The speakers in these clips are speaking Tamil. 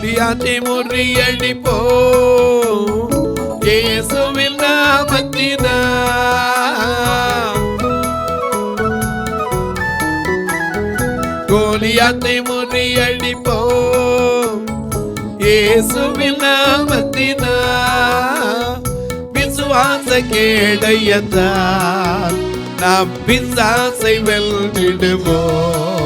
கோலியாத்தை முறியடிப்போ இயேசுவின் நாமத்தினால். கோலியாத்தை முறியடிப்போ இயேசுவின் நாமத்தினால். விசுவாச கேடயத்தால் நாம் பிசாசை வெல்லிடுவோம்.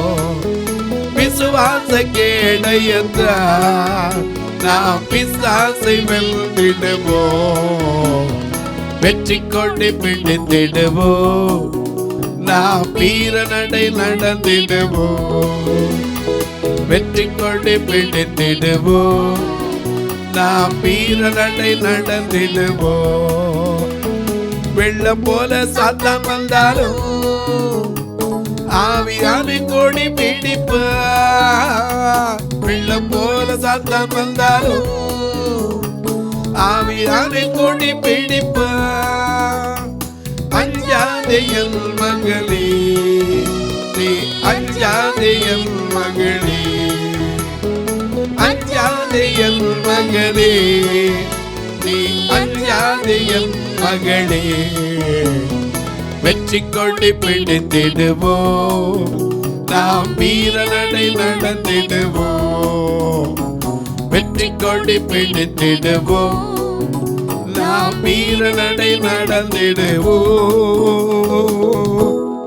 விசுவாச கேடயத்தால் நாம் பிசாசை வெல்லிடுவோம். வெற்றி கொண்டு பிடித்திடுவோம். நாம் வீர நடை நடந்திடுவோம். வெற்றி கொண்டு பிடித்திடுவோம். நாம் வீர நடை நடந்திடுவோம். வெள்ளம் போல சாத்தான் வந்தாலும் ஆவியானை கொடி பிடிப்பார். வெள்ளம் போல சாத்தான் வந்தாலும் ஆவியானை கொடி பிடிப்பார். அஞ்சாதே என் மகளே, நீ அஞ்சாதே என் மகளே. அஞ்சாதே என் மகளே, நீ அஞ்சாதே என் மகளே. வெற்றி கொண்டு பிடித்திடுவோம். நாம் வீர நடை நடந்திடுவோம். வெற்றி கொண்டு பிடித்திடுவோம். நாம் வீர நடை நடந்திடுவோம்.